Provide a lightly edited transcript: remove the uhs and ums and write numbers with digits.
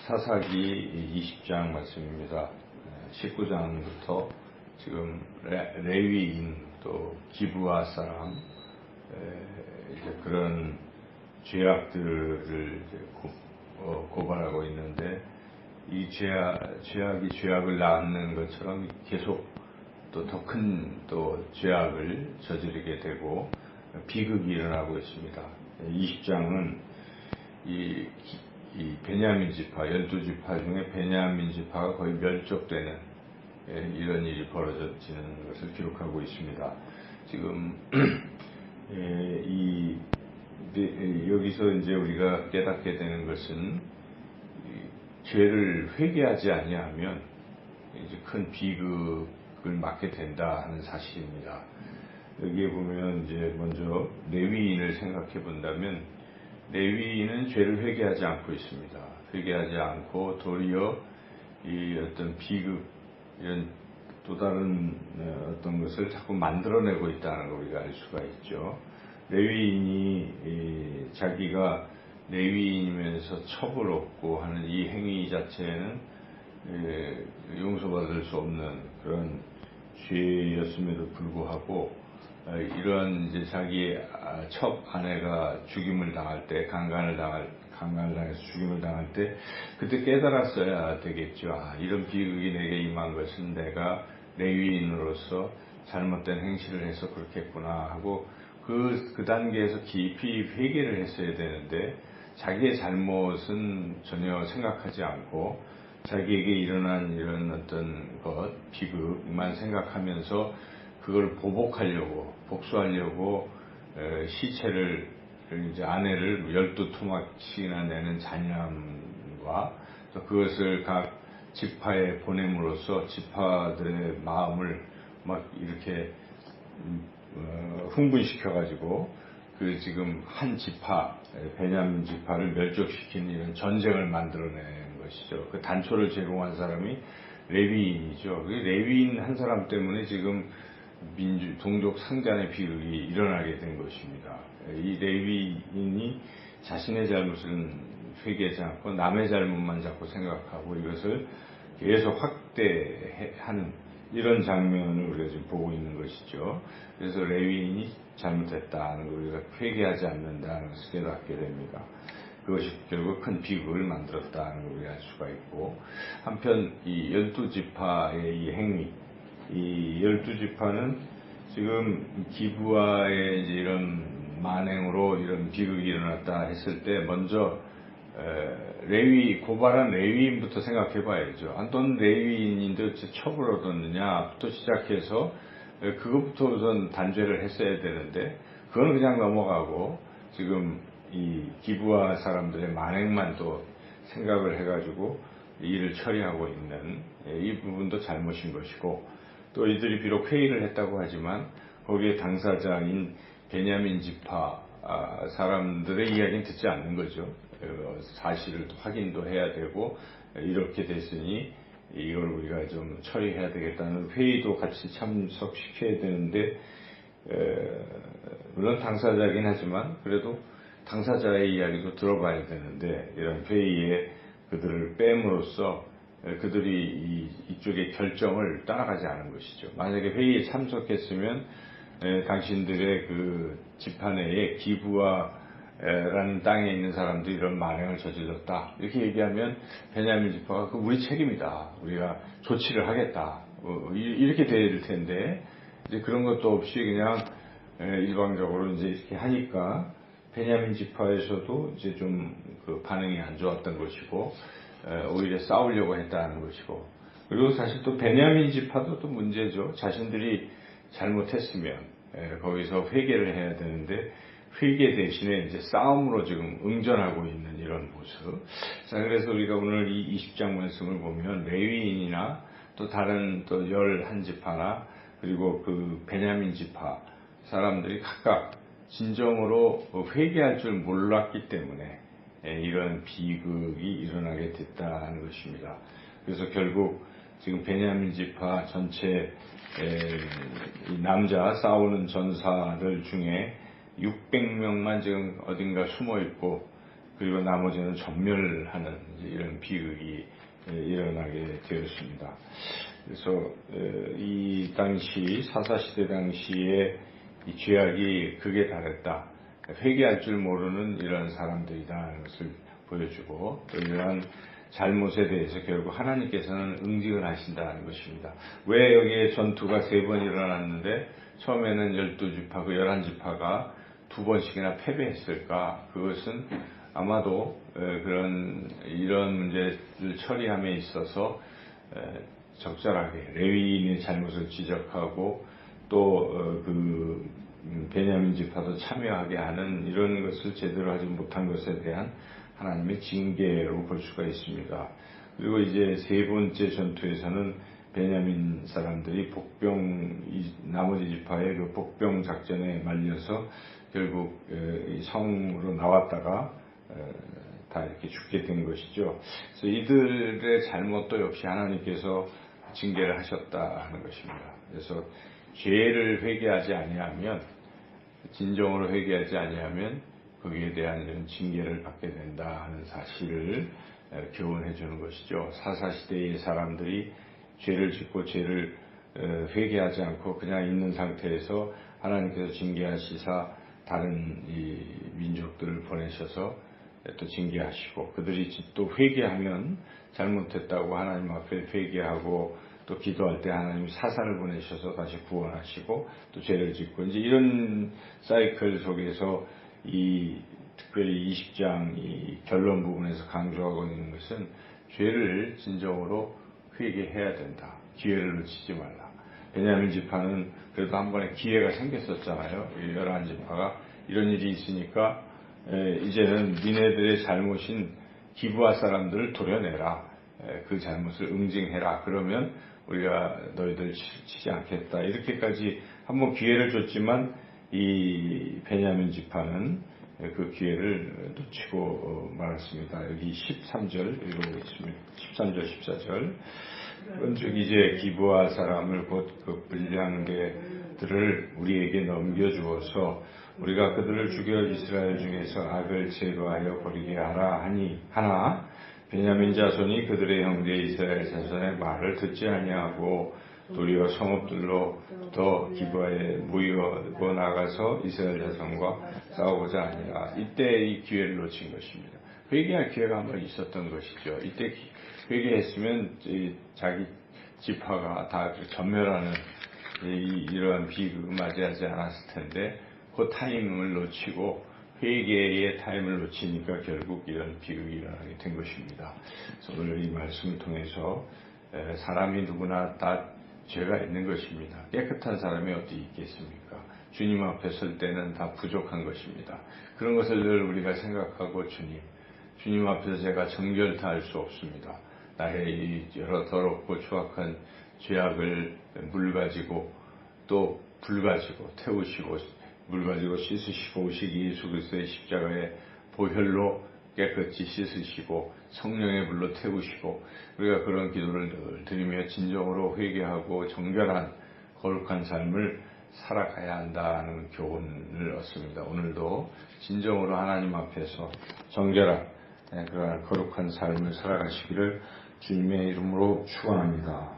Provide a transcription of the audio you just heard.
사사기 20장 말씀입니다. 19장부터 지금 레위인 또 기브아 사람 이제 그런 죄악들을 이제 고발하고 있는데 이 죄악이 죄악을 낳는 것처럼 계속 또 더 큰 또 죄악을 저지르게 되고 비극이 일어나고 있습니다. 20장은 이 베냐민 지파, 12지파 중에 베냐민 지파가 거의 멸족되는 이런 일이 벌어지는 것을 기록하고 있습니다. 지금 여기서 이제 우리가 깨닫게 되는 것은 죄를 회개하지 아니하면 이제 큰 비극을 맞게 된다 하는 사실입니다. 여기에 보면 이제 먼저 레위인을 생각해 본다면 레위인은 죄를 회개하지 않고 있습니다. 회개하지 않고 도리어 이 어떤 비극 이런 또 다른 어떤 것을 자꾸 만들어내고 있다는 걸 우리가 알 수가 있죠. 레위인이 자기가 레위인이면서 첩을 얻고 하는 이 행위 자체는 용서받을 수 없는 그런 죄였음에도 불구하고 이런 이제 자기 첩 아내가 죽임을 당할 때 강간을 당해서 죽임을 당할 때 그때 깨달았어야 되겠죠. 이런 비극이 내게 임한 것은 내가 레위인으로서 잘못된 행실을 해서 그렇겠구나 하고 그 단계에서 깊이 회개를 했어야 되는데 자기의 잘못은 전혀 생각하지 않고 자기에게 일어난 이런 어떤 것 비극만 생각하면서 그걸 복수하려고 시체를 이제 아내를 12토막씩이나 내는 잔인함과 또 그것을 각 지파에 보냄으로써 지파들의 마음을 막 이렇게 흥분시켜가지고 그 지금 한 지파 베냐민 지파를 멸족시키는 이런 전쟁을 만들어낸 것이죠. 그 단초를 제공한 사람이 레위인이죠. 그 레위인 한 사람 때문에 지금 동족 상잔의 비극이 일어나게 된 것입니다. 이 레위인이 자신의 잘못을 회개하지 않고 남의 잘못만 자꾸 생각하고 이것을 계속 확대하는 이런 장면을 우리가 지금 보고 있는 것이죠. 그래서 레위인이 잘못했다는 걸 우리가 회개하지 않는다는 것을 깨닫게 됩니다. 그것이 결국 큰 비극을 만들었다는 걸 우리가 알 수가 있고 한편 이 12지파의 이 행위 이 12지파는 지금 기브아의 이제 이런 만행으로 이런 비극이 일어났다 했을 때 먼저 고발한 레위인부터 생각해 봐야죠. 어떤 레위인인데 첩을 얻었느냐부터 시작해서 그것부터 우선 단죄를 했어야 되는데 그건 그냥 넘어가고 지금 이 기브아 사람들의 만행만 또 생각을 해가지고 일을 처리하고 있는 이 부분도 잘못인 것이고 또 이들이 비록 회의를 했다고 하지만 거기에 당사자인 베냐민 지파 사람들의 이야기는 듣지 않는 거죠. 사실을 확인도 해야 되고 이렇게 됐으니 이걸 우리가 좀 처리해야 되겠다는 회의도 같이 참석시켜야 되는데 물론 당사자이긴 하지만 그래도 당사자의 이야기도 들어봐야 되는데 이런 회의에 그들을 뺨으로써 그들이 이쪽의 결정을 따라가지 않은 것이죠. 만약에 회의에 참석했으면 당신들의 그 지파 내에 기브아라는 땅에 있는 사람들이 이런 만행을 저질렀다 이렇게 얘기하면 베냐민 지파가 그 우리 책임이다 우리가 조치를 하겠다 이렇게 될 텐데 이제 그런 것도 없이 그냥 일방적으로 이제 이렇게 하니까 베냐민 지파에서도 이제 좀 그 반응이 안 좋았던 것이고 오히려 싸우려고 했다는 것이고 그리고 사실 또 베냐민 지파도 또 문제죠. 자신들이 잘못했으면 거기서 회개를 해야 되는데 회개 대신에 이제 싸움으로 지금 응전하고 있는 이런 모습. 자, 그래서 우리가 오늘 이 20장 말씀을 보면 레위인이나 또 다른 또 11지파나 그리고 그 베냐민 지파 사람들이 각각 진정으로 회개할 줄 몰랐기 때문에 이런 비극이 일어나게 됐다는 것입니다. 그래서 결국 지금 베냐민 지파 전체 남자 싸우는 전사들 중에 600명만 지금 어딘가 숨어 있고 그리고 나머지는 전멸하는 이런 비극이 일어나게 되었습니다. 그래서 이 당시 사사시대 당시에 이 죄악이 극에 달했다. 회개할 줄 모르는 이런 사람들이다 하는 것을 보여주고 또 이러한 잘못에 대해서 결국 하나님께서는 응징을 하신다는 것입니다. 왜 여기에 전투가 3번 일어났는데 처음에는 12지파, 그 11지파가 2번씩이나 패배했을까? 그것은 아마도 이런 문제를 처리함에 있어서 적절하게 레위인의 잘못을 지적하고 또 베냐민 지파도 참여하게 하는 이런 것을 제대로 하지 못한 것에 대한 하나님의 징계로 볼 수가 있습니다. 그리고 이제 3번째 전투에서는 베냐민 사람들이 나머지 지파의 그 복병 작전에 말려서 결국 성으로 나왔다가 다 이렇게 죽게 된 것이죠. 그래서 이들의 잘못도 역시 하나님께서 징계를 하셨다 하는 것입니다. 그래서 죄를 회개하지 아니하면, 진정으로 회개하지 아니하면 거기에 대한 이런 징계를 받게 된다 하는 사실을 교훈해 주는 것이죠. 사사시대의 사람들이 죄를 짓고 죄를 회개하지 않고 그냥 있는 상태에서 하나님께서 징계하시사 다른 이 민족들을 보내셔서 또 징계하시고, 그들이 또 회개하면 잘못했다고 하나님 앞에 회개하고 또 기도할 때 하나님 사사를 보내셔서 다시 구원하시고 또 죄를 짓고, 이제 이런 사이클 속에서 특별히 20장 이 결론 부분에서 강조하고 있는 것은 죄를 진정으로 회개해야 된다. 기회를 놓치지 말라. 베냐민 지파는 그래도 한 번에 기회가 생겼었잖아요. 11지파가 이런 일이 있으니까 이제는 니네들의 잘못인 기브아 사람들을 도려내라. 그 잘못을 응징해라. 그러면 우리가 너희들 치지 않겠다. 이렇게까지 한번 기회를 줬지만 이 베냐민 지파는 그 기회를 놓치고 말았습니다. 여기 13절 읽어보겠습니다. 13절 14절. 즉 이제 기브아 사람을 곧 그 불량대들을 우리에게 넘겨주어서 우리가 그들을 죽여 이스라엘 중에서 악을 제거하여 버리게 하라 하나 베냐민 자손이 그들의 형제 이스라엘 자손의 말을 듣지 아니하고 도리어 성읍들로부터 기브아에 모이고 나가서 이스라엘 자손과 싸우고자 하니라. 이때 이 기회를 놓친 것입니다. 회개할 기회가 한번 있었던 것이죠. 이때 회개했으면 자기 지파가 다 전멸하는 이러한 비극을 맞이하지 않았을 텐데 그 타임을 놓치고 회개의 타임을 놓치니까 결국 이런 비극이 일어나게 된 것입니다. 그래서 오늘 이 말씀을 통해서 사람이 누구나 다 죄가 있는 것입니다. 깨끗한 사람이 어디 있겠습니까? 주님 앞에 설 때는 다 부족한 것입니다. 그런 것을 늘 우리가 생각하고 주님 앞에서 제가 정결다 할 수 없습니다. 나의 이 여러 더럽고 추악한 죄악을 물 가지고 또 불 가지고 태우시고 물 가지고 씻으시고 오시기 예수 그리스도의 십자가의 보혈로 깨끗이 씻으시고 성령의 불로 태우시고, 우리가 그런 기도를 늘 드리며 진정으로 회개하고 정결한 거룩한 삶을 살아가야 한다는 교훈을 얻습니다. 오늘도 진정으로 하나님 앞에서 정결한 그러한 거룩한 삶을 살아가시기를 주님의 이름으로 축원합니다.